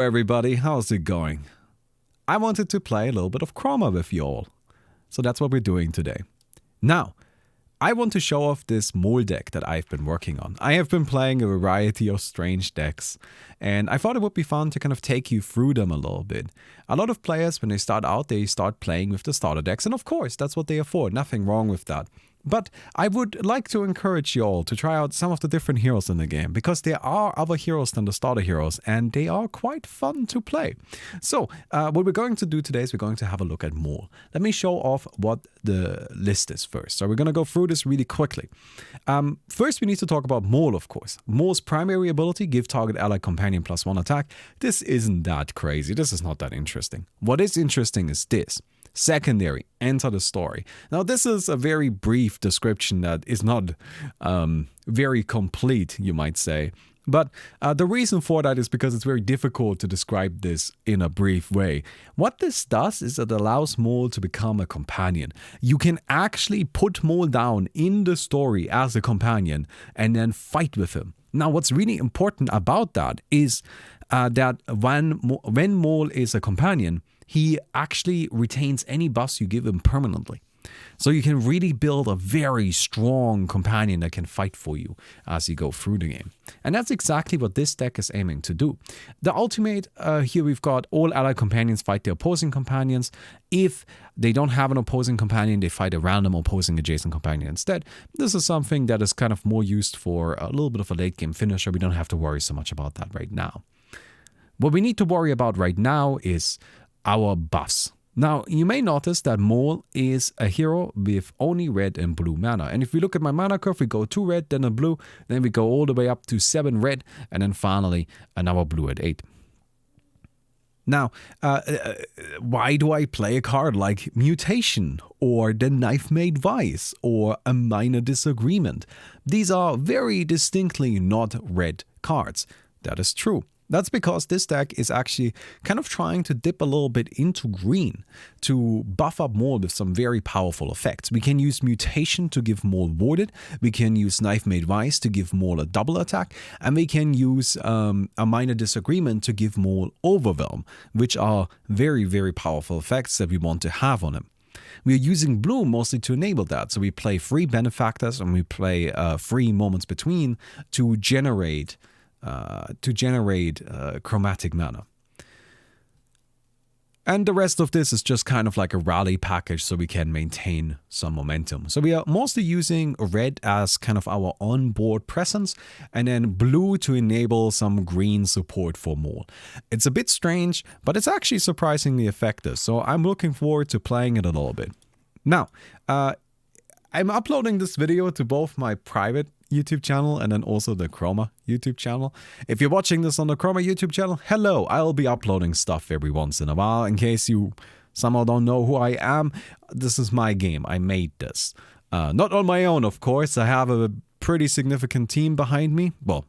Everybody, how's it going? I wanted to play a little bit of Chroma with you all, so that's what we're doing today. Now, I want to show off this Maul deck that I've been working on. I have been playing a variety of strange decks, and I thought it would be fun to kind of take you through them a little bit. A lot of players, when they start out, they start playing with the starter decks, and of course, that's what they afford, nothing wrong with that. But I would like to encourage you all to try out some of the different heroes in the game, because there are other heroes than the starter heroes, and they are quite fun to play. So, what we're going to do today is we're going to have a look at Maul. Let me show off what the list is first. So we're going to go through this really quickly. First, we need to talk about Maul, of course. Maul's primary ability, give target allied companion +1 attack. This isn't that crazy. This is not that interesting. What is interesting is this. Secondary, enter the story. Now, this is a very brief description that is not very complete, you might say. But the reason for that is because it's very difficult to describe this in a brief way. What this does is it allows Maul to become a companion. You can actually put Maul down in the story as a companion and then fight with him. Now, what's really important about that is that when Maul is a companion, he actually retains any buffs you give him permanently. So you can really build a very strong companion that can fight for you as you go through the game. And that's exactly what this deck is aiming to do. The ultimate, here we've got all allied companions fight their opposing companions. If they don't have an opposing companion, they fight a random opposing adjacent companion instead. This is something that is kind of more used for a little bit of a late game finisher. We don't have to worry so much about that right now. What we need to worry about right now is our buffs. Now, you may notice that Maul is a hero with only red and blue mana. And if we look at my mana curve, we go 2 red, then a blue, then we go all the way up to 7 red, and then finally another blue at 8. Now, why do I play a card like Mutation or the Knife-Made Vice or a Minor Disagreement? These are very distinctly not red cards. That is true. That's because this deck is actually kind of trying to dip a little bit into green to buff up Maul with some very powerful effects. We can use Mutation to give Maul Warded, we can use Knife-Made Vice to give Maul a double attack, and we can use a Minor Disagreement to give Maul Overwhelm, which are very, very powerful effects that we want to have on him. We are using blue mostly to enable that, so we play 3 Benefactors and we play 3 Moments Between to generate chromatic mana. And the rest of this is just kind of like a rally package so we can maintain some momentum. So we are mostly using red as kind of our onboard presence and then blue to enable some green support for Maul. It's a bit strange, but it's actually surprisingly effective. So I'm looking forward to playing it a little bit. Now, I'm uploading this video to both my private YouTube channel and then also the Chroma YouTube channel. If you're watching this on the Chroma YouTube channel, hello, I'll be uploading stuff every once in a while. In case you somehow don't know who I am, this is my game. I made this. Not on my own, of course. I have a pretty significant team behind me. Well,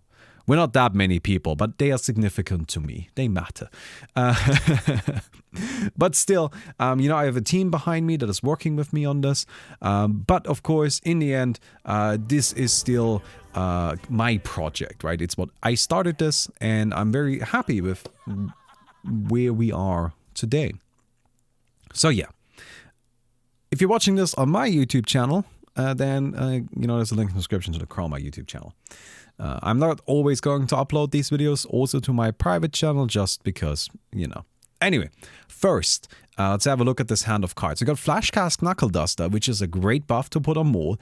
we're not that many people, but they are significant to me. They matter. But still, I have a team behind me that is working with me on this. But of course, in the end, this is still my project, right? It's what I started this, and I'm very happy with where we are today. So yeah, if you're watching this on my YouTube channel, then there's a link in the description to the Chroma YouTube channel. I'm not always going to upload these videos also to my private channel just because, Anyway, first, let's have a look at this hand of cards. We got Flashcast Knuckle Duster, which is a great buff to put on Maul.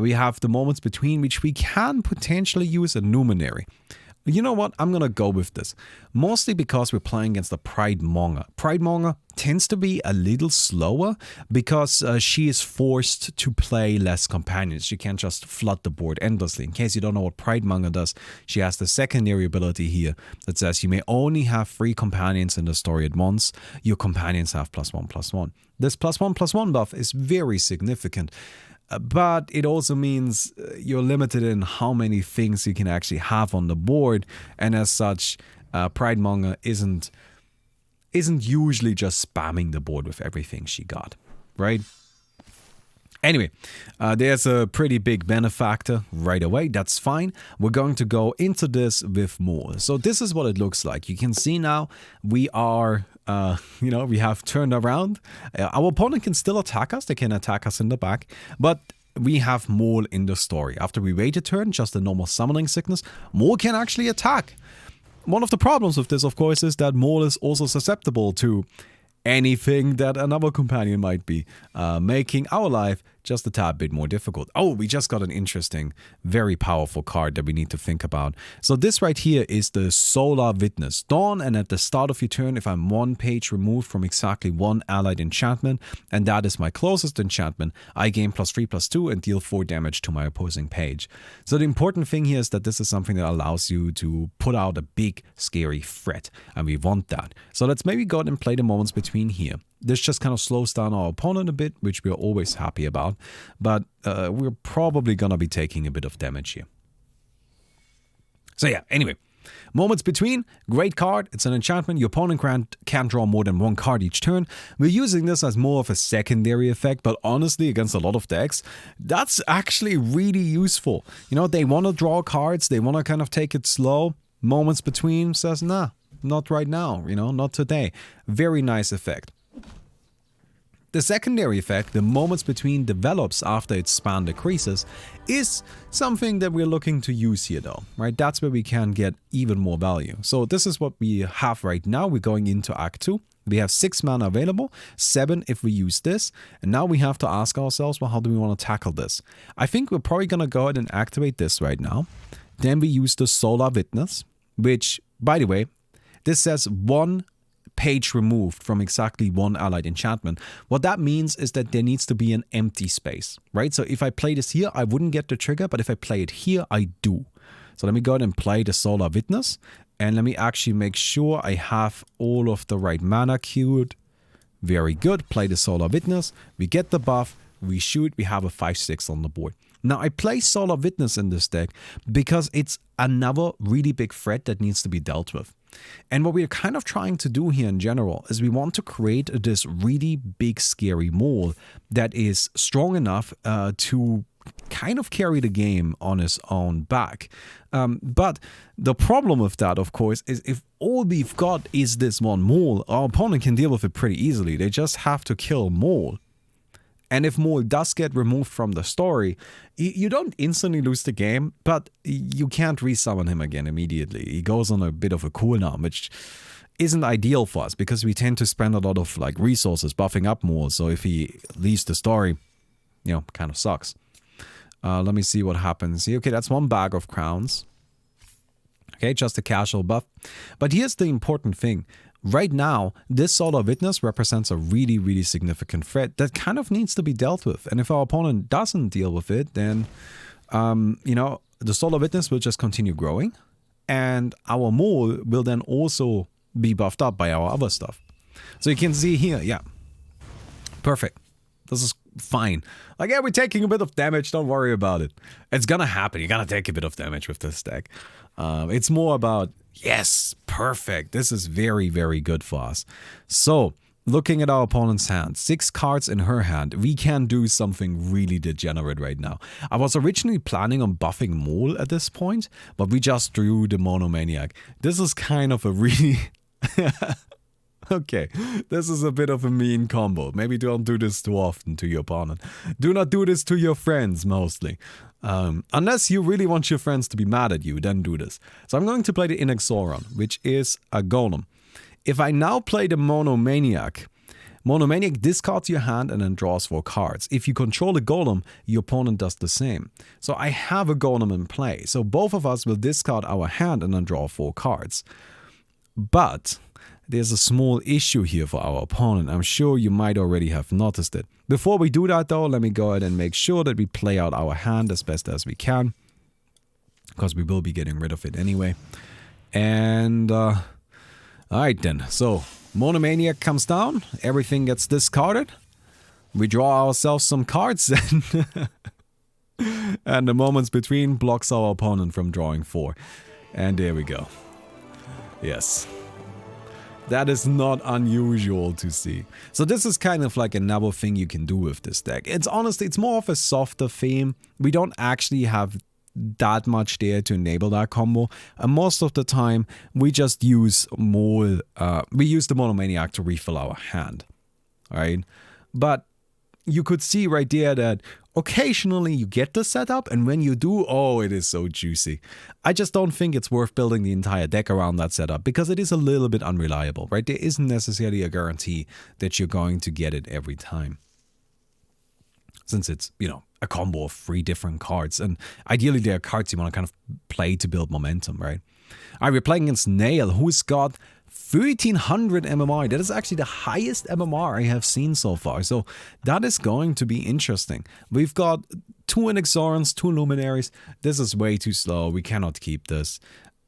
We have the Moments Between, which we can potentially use a Numinary. You know what? I'm going to go with this. Mostly because we're playing against the Pride Monger. Pride Monger tends to be a little slower because she is forced to play less companions. She can't just flood the board endlessly. In case you don't know what Pride Monger does, she has the secondary ability here that says you may only have 3 companions in the story at once. Your companions have +1/+1. This +1/+1 buff is very significant. But it also means you're limited in how many things you can actually have on the board, and as such, Pride Monger isn't usually just spamming the board with everything she got, right? Anyway, there's a pretty big benefactor right away. That's fine. We're going to go into this with more. So this is what it looks like. You can see now we are, we have turned around. Our opponent can still attack us. They can attack us in the back. But we have Maul in the story. After we wait a turn, just a normal summoning sickness, Maul can actually attack. One of the problems with this, of course, is that Maul is also susceptible to anything that another companion might be, making our life just a tad bit more difficult. Oh, we just got an interesting, very powerful card that we need to think about. So this right here is the Solar Witness. Dawn, and at the start of your turn, if I'm 1 page removed from exactly 1 allied enchantment, and that is my closest enchantment, I gain +3/+2 and deal 4 damage to my opposing page. So the important thing here is that this is something that allows you to put out a big, scary threat, and we want that. So let's maybe go ahead and play the moments between here. This just kind of slows down our opponent a bit, which we're always happy about, but we're probably gonna be taking a bit of damage here. So yeah, anyway, moments between, great card. It's an enchantment. Your opponent can't draw more than 1 card each turn. We're using this as more of a secondary effect, but honestly, against a lot of decks, that's actually really useful. You know, they want to draw cards, they want to kind of take it slow. Moments between says, nah, not right now, not today. Very nice effect. The secondary effect, the moments between, develops after its span decreases, is something that we're looking to use here though, right? That's where we can get even more value. So this is what we have right now. We're going into Act 2. We have 6 mana available, 7 if we use this. And now we have to ask ourselves, well, how do we want to tackle this? I think we're probably going to go ahead and activate this right now. Then we use the Solar Witness, which, by the way, this says 1 page removed from exactly 1 allied enchantment. What that means is that there needs to be an empty space, right? So if I play this here, I wouldn't get the trigger, but if I play it here, I do. So let me go ahead and play the Solar Witness, and let me actually make sure I have all of the right mana queued. Very good. Play the Solar Witness. We get the buff. We shoot. We have a 5/6 on the board. Now, I play Solar Witness in this deck because it's another really big threat that needs to be dealt with. And what we're kind of trying to do here in general is we want to create this really big, scary Maul that is strong enough to kind of carry the game on his own back. But the problem with that, of course, is if all we've got is this one Maul, our opponent can deal with it pretty easily. They just have to kill Maul. And if Maul does get removed from the story, you don't instantly lose the game, but you can't resummon him again immediately. He goes on a bit of a cooldown, which isn't ideal for us because we tend to spend a lot of resources buffing up Maul. So if he leaves the story, kind of sucks. Let me see what happens here. Okay, that's 1 bag of crowns. Okay, just a casual buff. But here's the important thing. Right now, this Solar Witness represents a really, really significant threat that kind of needs to be dealt with. And if our opponent doesn't deal with it, then, the Solar Witness will just continue growing. And our Maul will then also be buffed up by our other stuff. So you can see here, yeah, perfect. This is fine. Yeah, we're taking a bit of damage. Don't worry about it. It's gonna happen. You're gonna take a bit of damage with this deck. It's more about, yes, perfect. This is very, very good for us. So, looking at our opponent's hand, 6 cards in her hand, we can do something really degenerate right now. I was originally planning on buffing Maul at this point, but we just drew the Monomaniac. This is kind of a really... Okay, this is a bit of a mean combo. Maybe don't do this too often to your opponent. Do not do this to your friends, mostly. Unless you really want your friends to be mad at you, then do this. So I'm going to play the Inexoron, which is a golem. If I now play the Monomaniac, Monomaniac discards your hand and then draws 4 cards. If you control the golem, your opponent does the same. So I have a golem in play. So both of us will discard our hand and then draw 4 cards. But there's a small issue here for our opponent. I'm sure you might already have noticed it. Before we do that though, let me go ahead and make sure that we play out our hand as best as we can, because we will be getting rid of it anyway. And alright then, so Monomaniac comes down, everything gets discarded, we draw ourselves some cards, and the moments between blocks our opponent from drawing 4. And there we go. Yes. That is not unusual to see. So this is kind of like another thing you can do with this deck. It's honestly, it's more of a softer theme. We don't actually have that much there to enable that combo. And most of the time, we just use Maul, we use the Monomaniac to refill our hand, right? But you could see right there that occasionally you get the setup, and when you do, oh, it is so juicy. I just don't think it's worth building the entire deck around that setup because it is a little bit unreliable, right? There isn't necessarily a guarantee that you're going to get it every time. Since it's, you know, a combo of 3 different cards, and ideally they are cards you want to kind of play to build momentum, right? Alright, we're playing against Nail, who's got 1300 MMR. That is actually the highest MMR I have seen so far. So that is going to be interesting. We've got 2 Inexorans, 2 Luminaries. This is way too slow. We cannot keep this.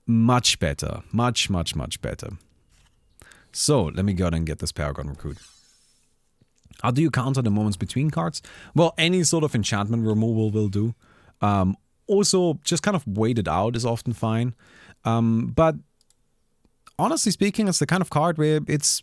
Much better. Much, much, much better. So let me go ahead and get this Paragon Recruit. How do you counter the moments between cards? Well, any sort of enchantment removal will do. Also, just kind of wait it out is often fine. But honestly speaking, it's the kind of card where it's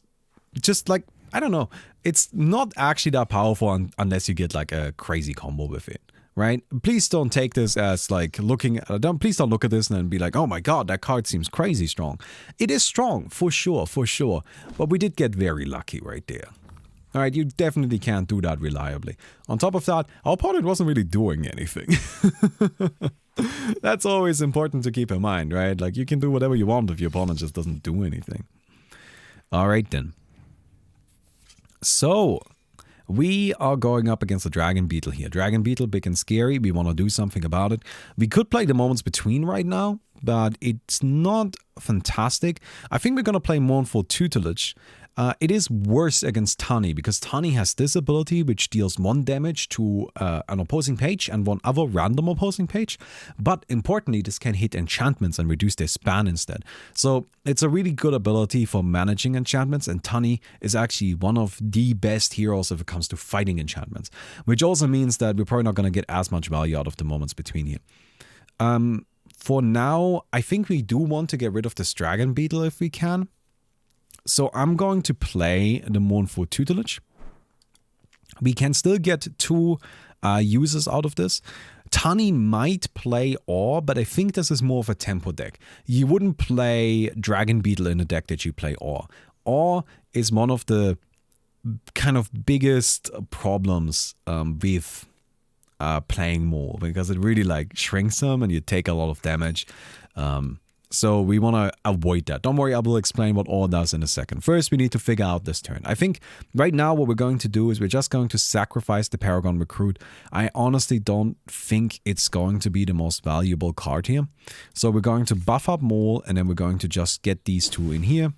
just like, I don't know, it's not actually that powerful unless you get like a crazy combo with it, right? Please don't take this as like please don't look at this and then be like, oh my god, that card seems crazy strong. It is strong, for sure, but we did get very lucky right there. Alright, you definitely can't do that reliably. On top of that, our opponent wasn't really doing anything. That's always important to keep in mind, right? Like, you can do whatever you want if your opponent just doesn't do anything. Alright then. So, we are going up against the Dragon Beetle here. Dragon Beetle, big and scary. We want to do something about it. We could play the moments between right now, but it's not fantastic. I think we're going to play Mournful Tutelage. It is worse against Tani because Tani has this ability which deals 1 damage to an opposing page and 1 other random opposing page. But importantly, this can hit enchantments and reduce their span instead. So it's a really good ability for managing enchantments, and Tani is actually one of the best heroes if it comes to fighting enchantments. Which also means that we're probably not going to get as much value out of the moments between here. For now, I think we do want to get rid of this Dragon Beetle if we can. So I'm going to play the Mournful Tutelage. We can still get 2 uses out of this. Tani might play Awe, but I think this is more of a tempo deck. You wouldn't play Dragon Beetle in a deck that you play Awe. Awe is one of the kind of biggest problems with playing Maul, because it really like shrinks them and you take a lot of damage. So we want to avoid that. Don't worry, I will explain what all does in a second. First, we need to figure out this turn. I think right now what we're going to do is we're just going to sacrifice the Paragon Recruit. I honestly don't think it's going to be the most valuable card here. So we're going to buff up Maul, and then we're going to just get these 2 in here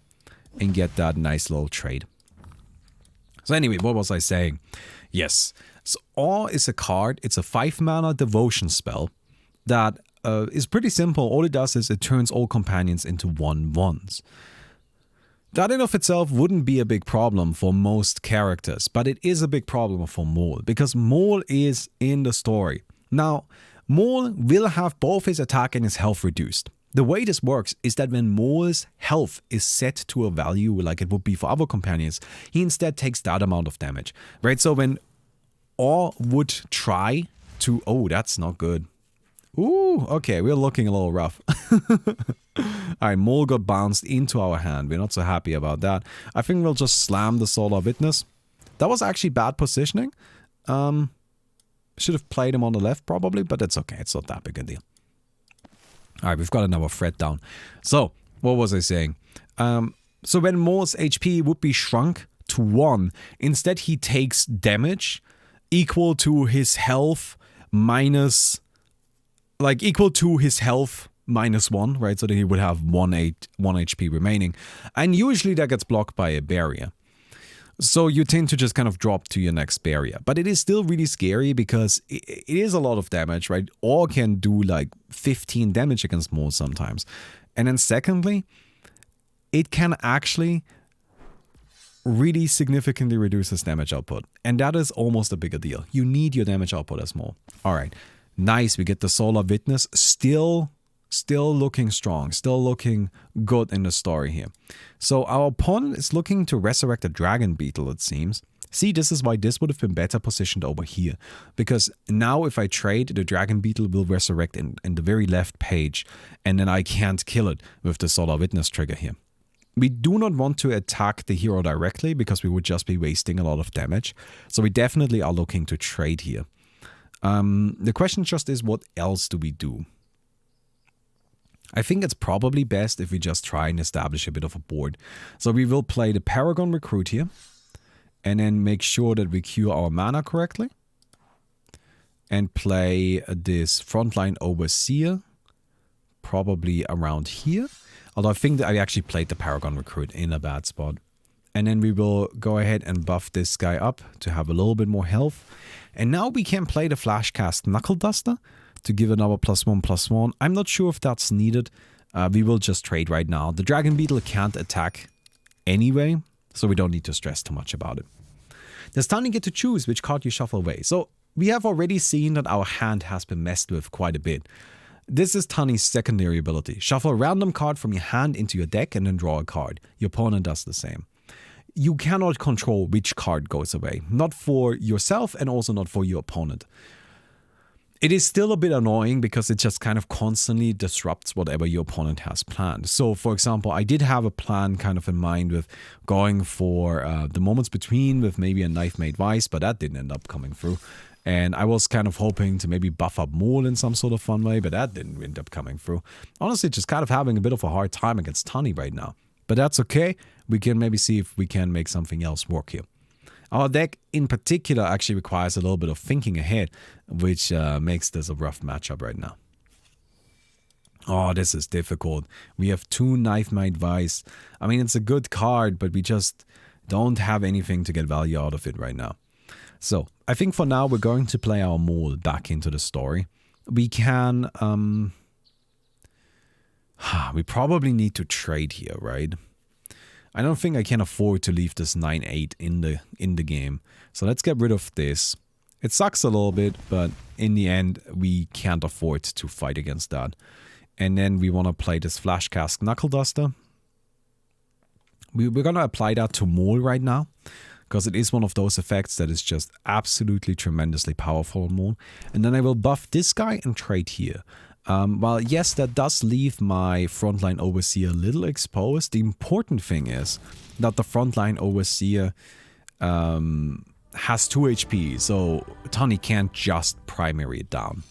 and get that nice little trade. So anyway, what was I saying? Yes, so Awe is a card. It's a 5-mana devotion spell that is pretty simple. All it does is it turns all companions into 1/1s. That in of itself wouldn't be a big problem for most characters, but it is a big problem for Maul, because Maul is in the story. Now, Maul will have both his attack and his health reduced. The way this works is that when Maul's health is set to a value like it would be for other companions, he instead takes that amount of damage, right? So when Awe would try to... Oh, that's not good. Ooh, okay, we're looking a little rough. Alright, Maul got bounced into our hand. We're not so happy about that. I think we'll just slam the Solar Witness. That was actually bad positioning. Should have played him on the left probably, but that's okay. It's not that big a deal. Alright, we've got another threat down. So, what was I saying? So when Maul's HP would be shrunk to 1, instead he takes damage equal to his health minus... Like, equal to his health minus 1, right? So that he would have 1 HP remaining. And usually that gets blocked by a barrier. So you tend to just kind of drop to your next barrier. But it is still really scary because it is a lot of damage, right? Or can do like 15 damage against Maul sometimes. And then secondly, it can actually really significantly reduce his damage output. And that is almost a bigger deal. You need your damage output as Maul. Alright. Nice, we get the Solar Witness. Still Still looking strong, still looking good in the story here. So our opponent is looking to resurrect a dragon beetle, it seems. See, this is why this would have been better positioned over here. Because now if I trade, the dragon beetle will resurrect in the very left page. And then I can't kill it with the Solar Witness trigger here. We do not want to attack the hero directly because we would just be wasting a lot of damage. So we definitely are looking to trade here. The question just is, what else do we do? I think it's probably best if we just try and establish a bit of a board. So we will play the Paragon Recruit here. And then make sure that we queue our mana correctly. And play this Frontline Overseer. Probably around here. Although I think that I actually played the Paragon Recruit in a bad spot. And then we will go ahead and buff this guy up to have a little bit more health. And now we can play the Flashcast Knuckle Duster to give another +1/+1. I'm not sure if that's needed. We will just trade right now. The Dragon Beetle can't attack anyway, so we don't need to stress too much about it. Does Tani get to choose which card you shuffle away? So we have already seen that our hand has been messed with quite a bit. This is Tani's secondary ability. Shuffle a random card from your hand into your deck and then draw a card. Your opponent does the same. You cannot control which card goes away. Not for yourself and also not for your opponent. It is still a bit annoying because it just kind of constantly disrupts whatever your opponent has planned. So, for example, I did have a plan kind of in mind with going for the Moments Between with maybe a Knife Made Wise, but that didn't end up coming through. And I was kind of hoping to maybe buff up Maul in some sort of fun way, but that didn't end up coming through. Honestly, just kind of having a bit of a hard time against Tani right now. But that's okay. We can maybe see if we can make something else work here. Our deck in particular actually requires a little bit of thinking ahead, which makes this a rough matchup right now. Oh, this is difficult. We have 2 Knife Made Wise. I mean, it's a good card, but we just don't have anything to get value out of it right now. So, I think for now we're going to play our Maul back into the story. We can... we probably need to trade here, right? I don't think I can afford to leave this 9/8 in the game. So let's get rid of this. It sucks a little bit, but in the end, we can't afford to fight against that. And then we want to play this Flashcast Knuckle Duster. We're going to apply that to Maul right now, because it is one of those effects that is just absolutely tremendously powerful on Maul. And then I will buff this guy and trade here. Well, yes, that does leave my Frontline Overseer a little exposed. The important thing is that the Frontline Overseer has 2 HP, so Tani can't just primary it down.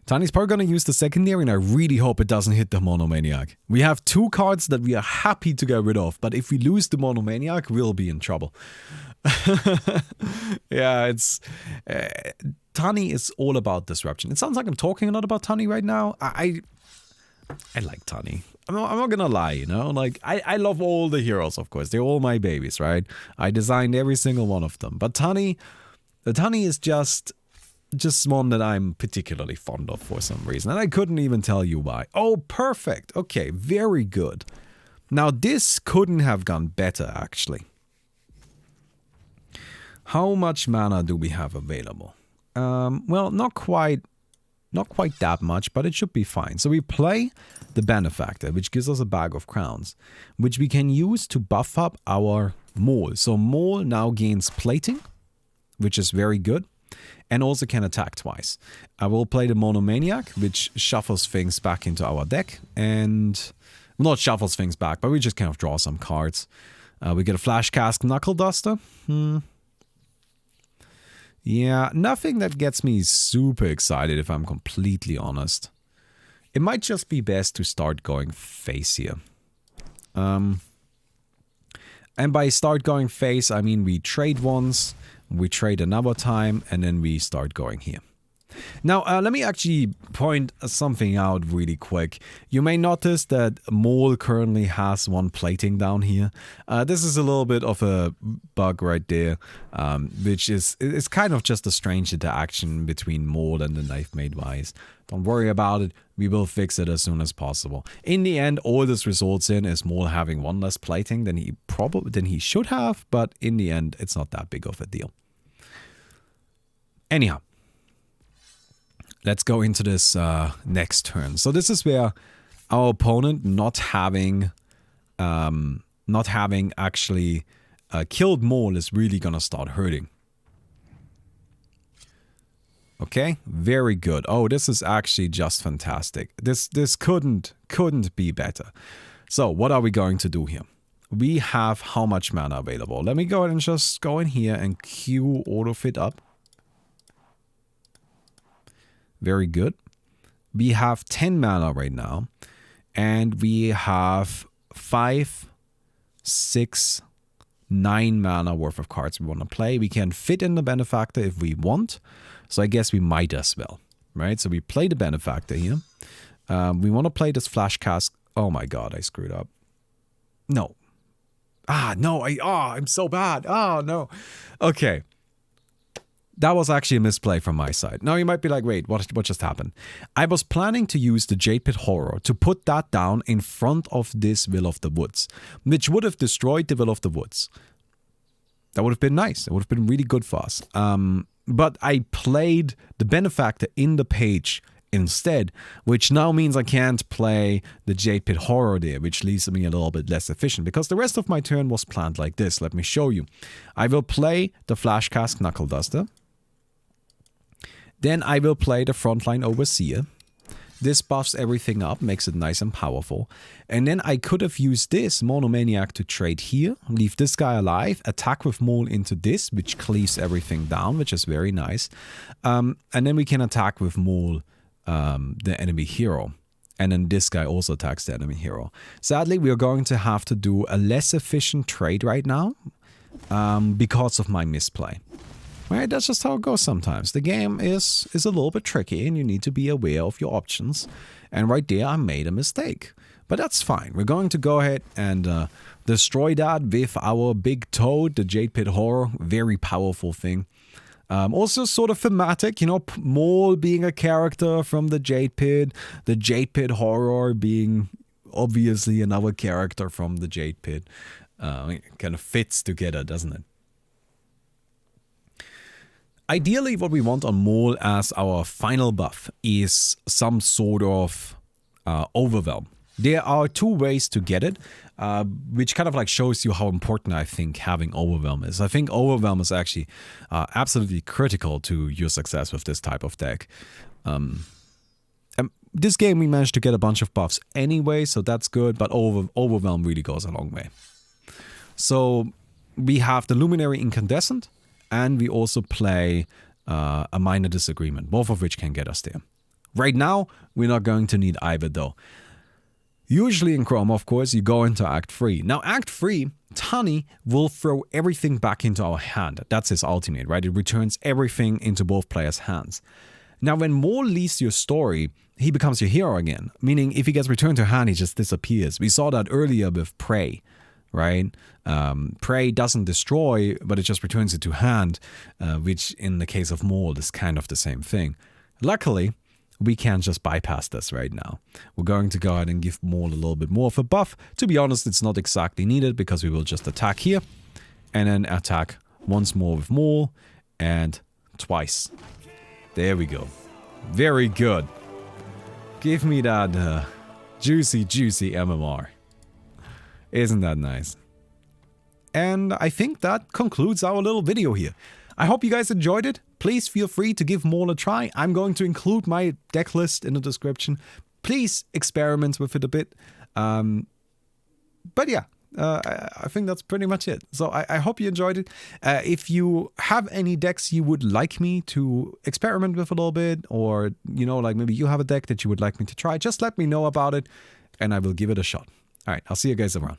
Tani's probably going to use the secondary, and I really hope it doesn't hit the Monomaniac. We have 2 cards that we are happy to get rid of, but if we lose the Monomaniac, we'll be in trouble. Yeah, it's... Tani is all about disruption. It sounds like I'm talking a lot about Tani right now. I like Tani. I'm not gonna lie, you know? Like, I love all the heroes, of course. They're all my babies, right? I designed every single one of them. But Tani is just one that I'm particularly fond of for some reason. And I couldn't even tell you why. Oh, perfect. Okay, very good. Now, this couldn't have gone better, actually. How much mana do we have available? Well, not quite that much, but it should be fine. So we play the Benefactor, which gives us a bag of crowns, which we can use to buff up our Maul. So Maul now gains plating, which is very good, and also can attack twice. I will play the Monomaniac, which shuffles things back into our deck, and not shuffles things back, but we just kind of draw some cards. We get a Flashcast Knuckle Duster. Yeah, nothing that gets me super excited if I'm completely honest. It might just be best to start going face here. And by start going face, I mean we trade once, we trade another time, and then we start going here. Now, let me actually point something out really quick. You may notice that Maul currently has 1 plating down here. This is a little bit of a bug right there, which is kind of just a strange interaction between Maul and the Knife Made Wise. Don't worry about it. We will fix it as soon as possible. In the end, all this results in is Maul having 1 less plating than he should have, but in the end, it's not that big of a deal. Anyhow. let's go into this next turn. So this is where our opponent not having actually killed Maul is really gonna start hurting. Okay, very good. Oh, this is actually just fantastic. This couldn't be better. So what are we going to do here? We have how much mana available? Let me go ahead and just go in here and queue autofit up. Very good. We have 10 mana right now. And we have 5, 6, 9 mana worth of cards we want to play. We can fit in the Benefactor if we want. So I guess we might as well, right? So we play the Benefactor here. We want to play this Flash Cast. Oh my god, I screwed up. No. No, I'm so bad. Oh, no. Okay. That was actually a misplay from my side. Now you might be like, wait, what just happened? I was planning to use the Jade Pit Horror to put that down in front of this Will of the Woods, which would have destroyed the Will of the Woods. That would have been nice. It would have been really good for us. But I played the Benefactor in the page instead, which now means I can't play the Jade Pit Horror there, which leaves me a little bit less efficient because the rest of my turn was planned like this. Let me show you. I will play the Flashcast Knuckle Duster. Then I will play the Frontline Overseer. This buffs everything up, makes it nice and powerful. And then I could have used this Monomaniac to trade here, leave this guy alive, attack with Maul into this, which cleaves everything down, which is very nice. And then we can attack with Maul, the enemy hero. And then this guy also attacks the enemy hero. Sadly, we are going to have to do a less efficient trade right now because of my misplay. Right, that's just how it goes sometimes. The game is a little bit tricky and you need to be aware of your options. And right there, I made a mistake. But that's fine. We're going to go ahead and destroy that with our big toad, the Jade Pit Horror. Very powerful thing. Also sort of thematic, you know, Maul being a character from the Jade Pit Horror being obviously another character from the Jade Pit. It kind of fits together, doesn't it? Ideally, what we want on Maul as our final buff is some sort of overwhelm. There are two ways to get it, which kind of like shows you how important I think having overwhelm is. I think overwhelm is actually absolutely critical to your success with this type of deck. This game we managed to get a bunch of buffs anyway, so that's good, but overwhelm really goes a long way. So we have the Luminary Incandescent, and we also play a Minor Disagreement, both of which can get us there. Right now, we're not going to need either though. Usually in Chroma, of course, you go into Act 3. Now, Act 3, Tani will throw everything back into our hand. That's his ultimate, right? It returns everything into both players' hands. Now, when Maul leaves your story, he becomes your hero again. Meaning, if he gets returned to hand, he just disappears. We saw that earlier with Prey. Right? Prey doesn't destroy, but it just returns it to hand, which in the case of Maul is kind of the same thing. Luckily, we can just bypass this right now. We're going to go ahead and give Maul a little bit more of a buff. To be honest, it's not exactly needed because we will just attack here and then attack once more with Maul and twice. There we go. Very good. Give me that juicy MMR. Isn't that nice? And I think that concludes our little video here. I hope you guys enjoyed it. Please feel free to give Maul a try. I'm going to include my deck list in the description. Please experiment with it a bit. But yeah, I think that's pretty much it. So I hope you enjoyed it. If you have any decks you would like me to experiment with a little bit, or, you know, like maybe you have a deck that you would like me to try, just let me know about it and I will give it a shot. All right, I'll see you guys around.